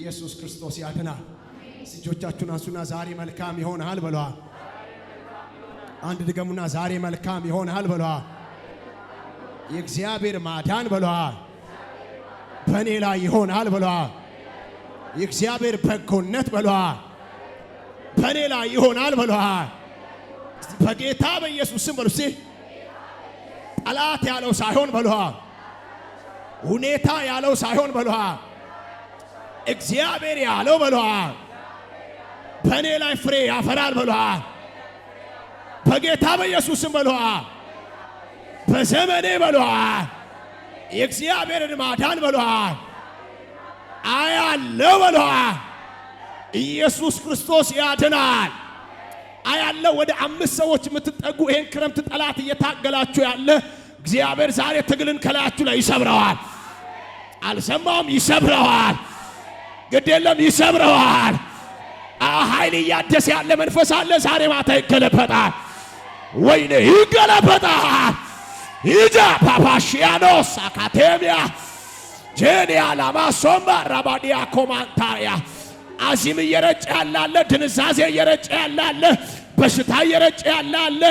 ኢየሱስ ክርስቶስ ያድናል። እጆቻችሁን አንሱና ዛሬ መልካም ይሆናል በሏ። አንድ ድገሙና ዛሬ መልካም ይሆናል በሏ። የእግዚአብሔር ማዳን በሏ በእኔ ላይ ይሆናል በሏ። የእግዚአብሔር በጎነት በሏ በእኔ ላይ ይሆናል በሏ። በጌታ በኢየሱስ ስም በሉ። ጠላት ያለው ሳይሆን በሏ፣ ሁኔታ ያለው ሳይሆን በሏ፣ እግዚአብሔር ያለው በሏ በእኔ ላይ ፍሬ ያፈራል በሏ። በጌታ በኢየሱስ ስም በሏ። በዘመኔ በሏ የእግዚአብሔርን ማዳን በሏ አያለው በሏ። ኢየሱስ ክርስቶስ ያድናል። አያለው። ወደ 5 ሰዎች የምትጠጉ ይሄን ክረምት ጠላት እየታገላችሁ ያለ እግዚአብሔር ዛሬ ትግልን ከላያችሁ ላይ ይሰብረዋል። አልሰማም? ይሰብረዋል። ግድ የለም ይሰብረዋል። ኃይል እያደሰ ያለ መንፈስ አለ። ዛሬ ማታ ይገለበጣል። ወይኔ ይገለበጣል። ይጃ ፓፓሺያኖስ አካቴሚያ ጄኒያ ላማሶማ ራባዲያ ኮማንታሪያ አዚም እየረጨ ያላለ፣ ድንዛዜ እየረጨ ያላለ፣ በሽታ እየረጨ ያላለ፣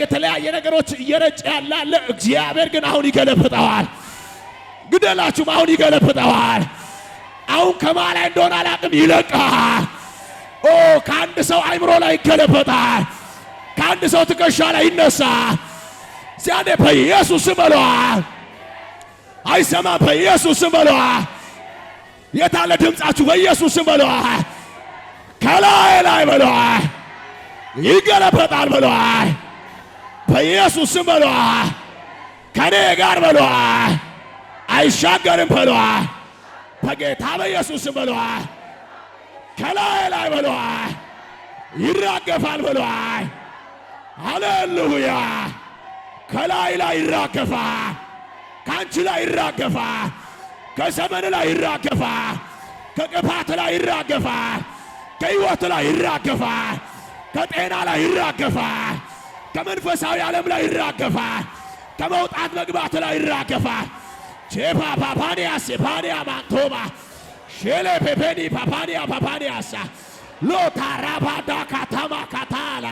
የተለያየ ነገሮች እየረጨ ያላለ እግዚአብሔር ግን አሁን ይገለብጠዋል። ግደላችሁም አሁን ይገለብጠዋል። አሁን ከማን ላይ እንደሆነ አላቅም ይለቃል። ከአንድ ሰው አይምሮ ላይ ይገለበጣል። ከአንድ ሰው ትከሻ ላይ ይነሳል። ሲያኔ በኢየሱስ ስም በሏ። አይሰማም? በኢየሱስ ስም በሏ። የታለ ድምጻችሁ? በኢየሱስ ስም በሏ። ከላይ ላይ በሏ። ይገለበጣል በሏ። በኢየሱስ ስም በሏ። ከኔ ጋር በሏ። አይሻገርም በሏ። በጌታ በኢየሱስ ስም በሏ። ከላይ ላይ በሏ። ይራገፋል በሏ። ሃሌሉያ። ከላይ ላይ ይራገፋል። ካንቺ ላይ ይራገፋል። ከዘመን ላይ ይራገፋል። ከቅፋት ላይ ይራገፋል። ከሕይወት ላይ ይራገፋል። ከጤና ላይ ይራገፋል። ከመንፈሳዊ ዓለም ላይ ይራገፋል። ከመውጣት መግባት ላይ ይራገፋል። ቼፓ ፓፓኒያ ሴፓኒያ ማንቶባ ሼሌ ፔፔኒ ፓፓኒያ ፓፓኒያሳ ሎታራባዳ ካታማ ካታላ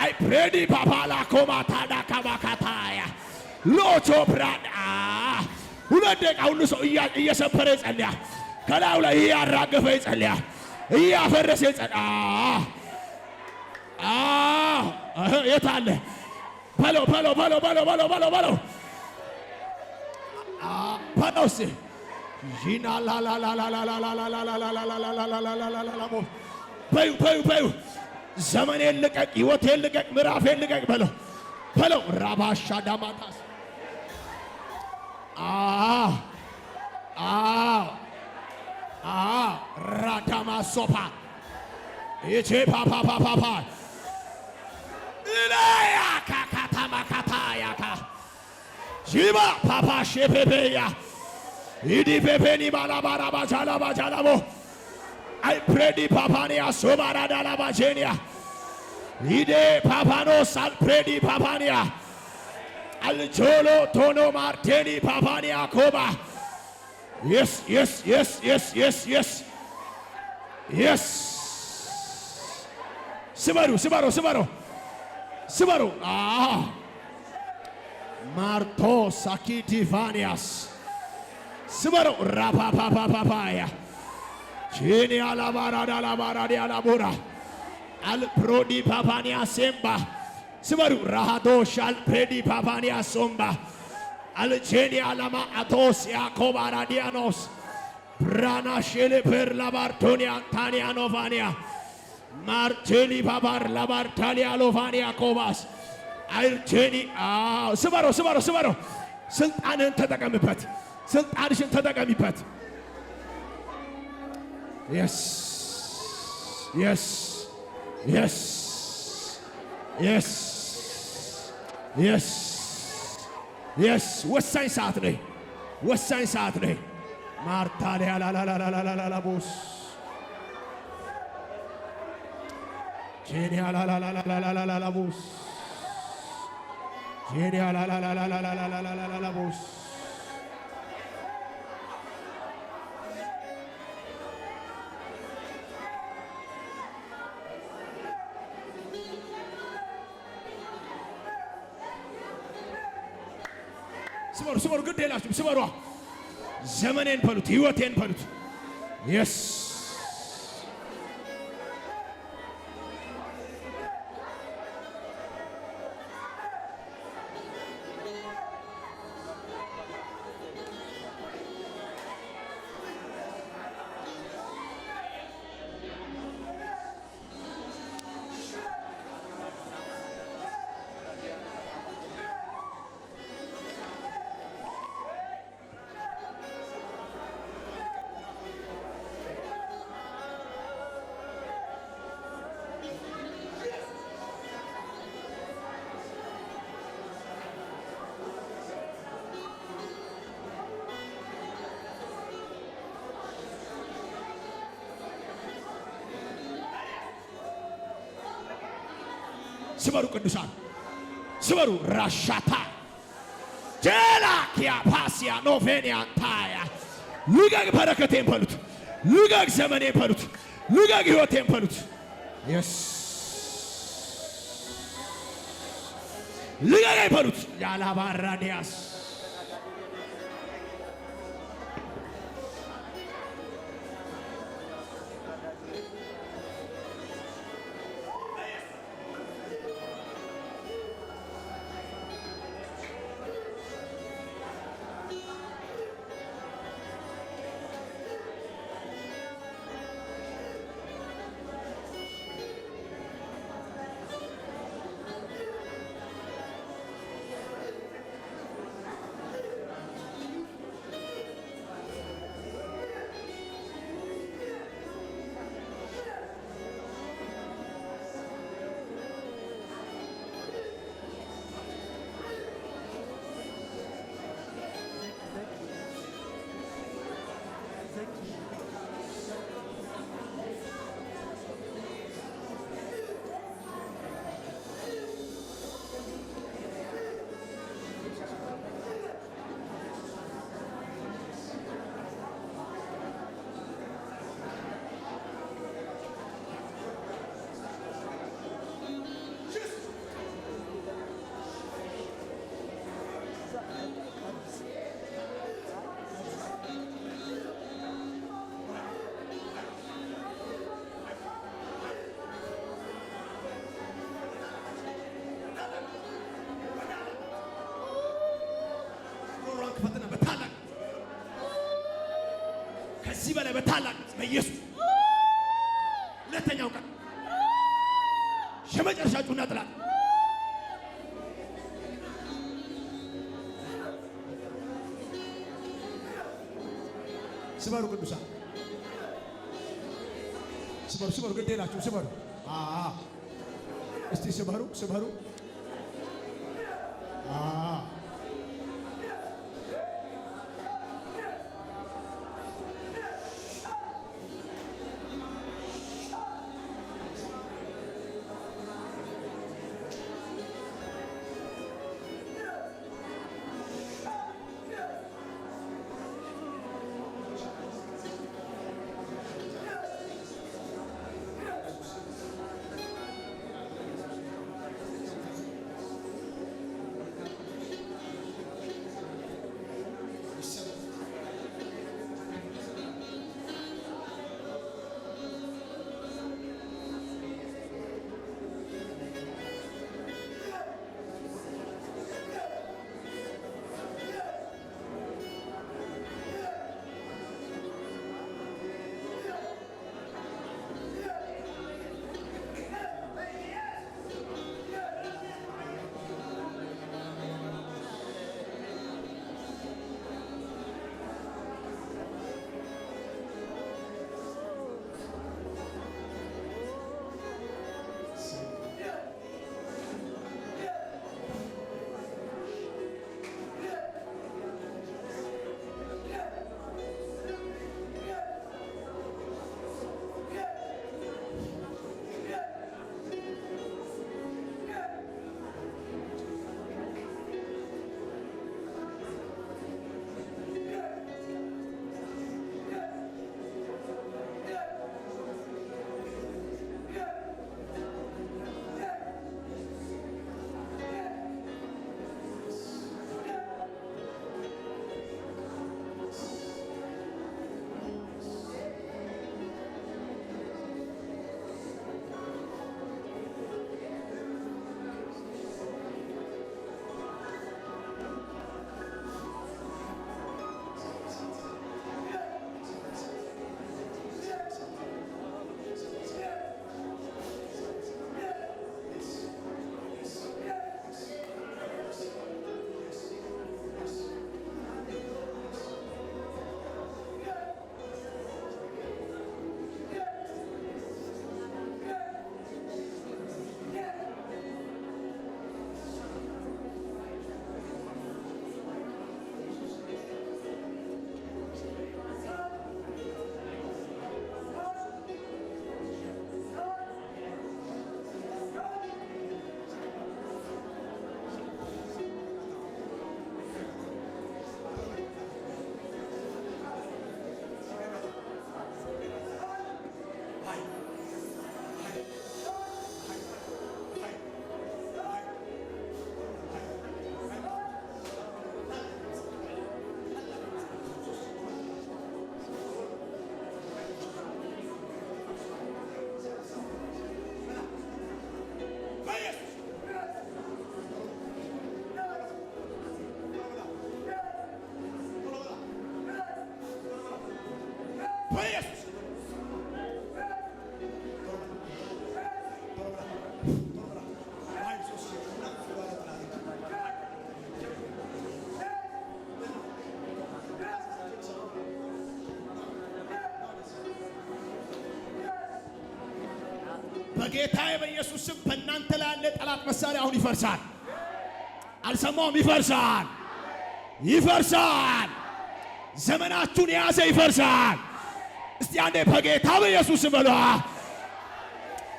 አይ ፕሬዲ ፓፓላ ኮማታዳ ካማካታያ ሎቾ ብራዳ ሁለት ደቂቃ ሁሉ ሰው እየሰበረ ይጸልያል። ከላዩ ላይ እያራገፈ ይጸልያል። እያፈረሰ ይጸልያል። የት አለ? በለው በለው በለው በለው በለው በለው በለው በለው እስኪ ጂና በዩ በዩ በዩ ዘመኔን ልቀቅ፣ ሕይወቴን ልቀቅ፣ ምዕራፌን ልቀቅ በለው በለው ራባሻ ዳማታስ ራዳማ ሶፓ ይቼ ፓፓ ፓፓ ኢላያ ካካታማ ካታያካ ጂባ ፓፓ ሼፔፔያ ኢዲ ፔፔኒ ባላባራ ባጃላ ባጃላቦ አይ ፕሬዲ ፓፓኒያ ሶባራ ዳላባ ጄኒያ ኢዴ ፓፓኖስ አል ፕሬዲ ፓፓኒያ አልጆሎ ቶኖ ማርቴኒ ፓፓኒያ ኮባ yes yes yes yes yes yes yes ስበሩ ስበሩ ስበሩ ስበሩ ማርቶ ሳኪቲቫኒያስ ስበሩ ራፓፓፓፓያ ቺኒ አላባራዳ አላባራዲ አላቦራ አልፕሮዲ ፓፓኒያ ሴምባ ስበሩ ራሃዶሽ አልፕሬዲ ፓፓኒያ ሶምባ አልቼኒ አላማ አቶስ ያኮባ ራዲያኖስ ብራና ሼሌ ፐር ላባርቶኒያ ታኒያ ኖቫኒያ ማርቴሊ ባባር ላባርታሊያ ሎቫኒያ ኮባስ አልቼኒ ስበሮ ስበሮ ስበሮ ስልጣንን ተጠቀምበት። ስልጣንሽን ተጠቀሚበት። yes yes yes yes yes yes ወሳኝ ሰዓት ነው። ወሳኝ ሰዓት ነው። ማርታሊያ ላላላላላላላቦስ ጄኒያ ላላላላላላላቦስ ጄኒያ ላላላላላላላቦስ ስበሩ ስበሩ፣ ግድ የላችሁም ስበሯ። ዘመኔን በሉት፣ ህይወቴን በሉት። የስ ስበሩ ቅዱሳን ስበሩ። ራሻታ ጀላኪያ ፓሲያ ኖቬኒያ ታያ ልቀቅ በረከቴን በሉት፣ ልቀቅ ዘመኔን በሉት፣ ልቀቅ ህይወቴን በሉት። የስ ልቀቅ በሉት። ያላባራዲያስ ከዚህ በላይ በታላቅ በኢየሱስ ሁለተኛው ቀን የመጨረሻ ጩና ጥላት ስበሩ ቅዱሳን ስበሩ ስበሩ፣ ግድ የላችሁም ስበሩ። እስቲ ስበሩ ስበሩ። በጌታዬ በኢየሱስ ስም በእናንተ ላይ ያለ ጠላት መሳሪያ አሁን ይፈርሳል። አልሰማውም? ይፈርሳል፣ ይፈርሳል። ዘመናችሁን የያዘ ይፈርሳል። እስቲ አንዴ በጌታ በኢየሱስ ስም በሏ።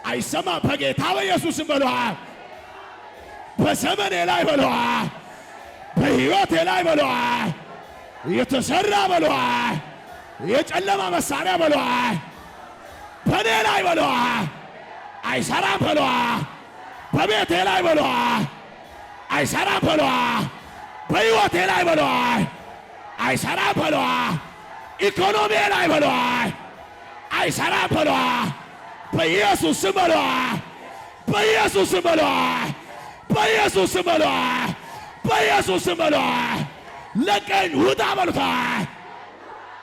አይሰማም? በጌታ በኢየሱስ ስም በሏ። በዘመኔ ላይ በሏ፣ በሕይወቴ ላይ በሏ፣ የተሰራ በሏ፣ የጨለማ መሳሪያ በሏ፣ በኔ ላይ በሏ፣ አይሰራም በሏ፣ በቤቴ ላይ በሏ፣ አይሰራም በሏ፣ በሕይወቴ ላይ በሏ፣ አይሰራም በሏ፣ ኢኮኖሚ ላይ በሏ፣ አይሰራም በሏ፣ በኢየሱስ ስም በሏ፣ በኢየሱስ ስም በሏ፣ በኢየሱስ ስም በሏ፣ በኢየሱስ ስም በሏ። ለቀኝ ውጣ በሉታ።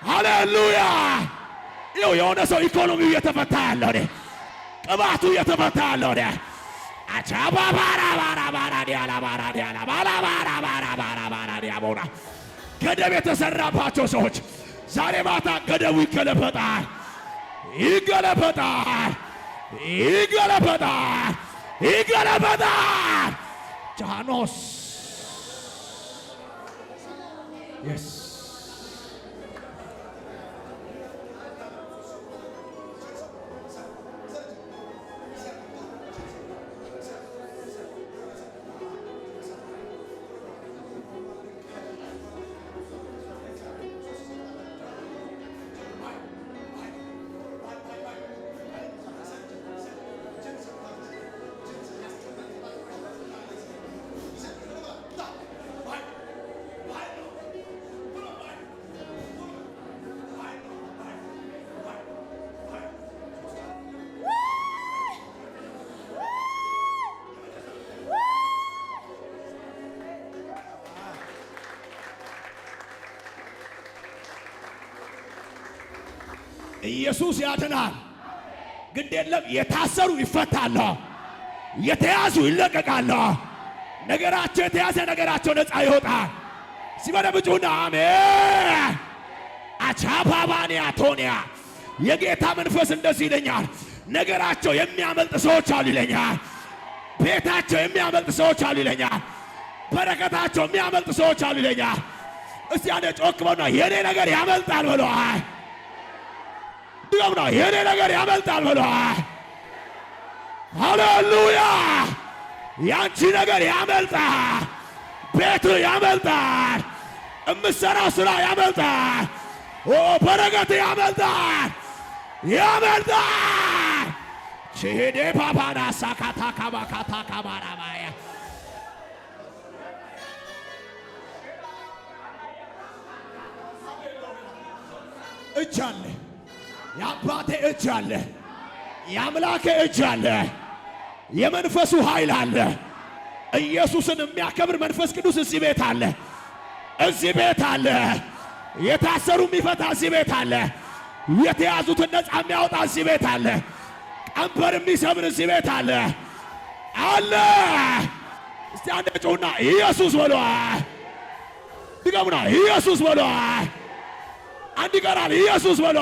ሃሌሉያ! ይኸው የሆነ ሰው ኢኮኖሚው እየተፈታ ያለው ነ ቅባቱ እየተፈታ ያለው ነ አቻባ ባራ ባራ ባራ ዲያላ ባራ ዲያላ ባራ ባራ ባራ ባራ ባራ ዲያቦና ገደብ የተሰራባቸው ሰዎች ዛሬ ማታ ገደቡ ይገለበጣል፣ ይገለበጣል፣ ይገለበጣል፣ ይገለበጣል። ጃኖስ yes ኢየሱስ ያድናል። ግድ የለም የታሰሩ ይፈታሉ፣ የተያዙ ይለቀቃሉ። ነገራቸው የተያዘ ነገራቸው ነፃ ይወጣል። ሲበረብጩና አሜን። አቻባባኒያ ቶኒያ የጌታ መንፈስ እንደዚህ ይለኛል፣ ነገራቸው የሚያመልጥ ሰዎች አሉ ይለኛል። ቤታቸው የሚያመልጥ ሰዎች አሉ ይለኛል። በረከታቸው የሚያመልጥ ሰዎች አሉ ይለኛል። እስቲ አንዴ ጮክ በሉና የኔ ነገር ያመልጣል በሏል። ድገሙና የኔ ነገር ያመልጣል በሏል። ሃሌሉያ! ያንቺ ነገር ያመልጣል። ቤቱ ያመልጣል። እምትሰራው ስራ ያመልጣል። በረከት ያመልጣል፣ ያመልጣል። ቺሄዴ ፓፓና ሳካታ ካባካታ ካባራባያ እጅ አለ፣ የአባቴ እጅ አለ፣ የአምላኬ እጅ አለ፣ የመንፈሱ ኃይል አለ። ኢየሱስን የሚያከብር መንፈስ ቅዱስ እዚህ ቤት አለ፣ እዚህ ቤት አለ። የታሰሩ የሚፈታ እዚህ ቤት አለ። የተያዙትን ነፃ የሚያወጣ እዚህ ቤት አለ። ቀንበር የሚሰብር እዚህ ቤት አለ አለ። እስቲ አንዴ ጮና ኢየሱስ በሏ። ድገሙና ኢየሱስ በሏ። አንድ ይቀራል። ኢየሱስ በሏ።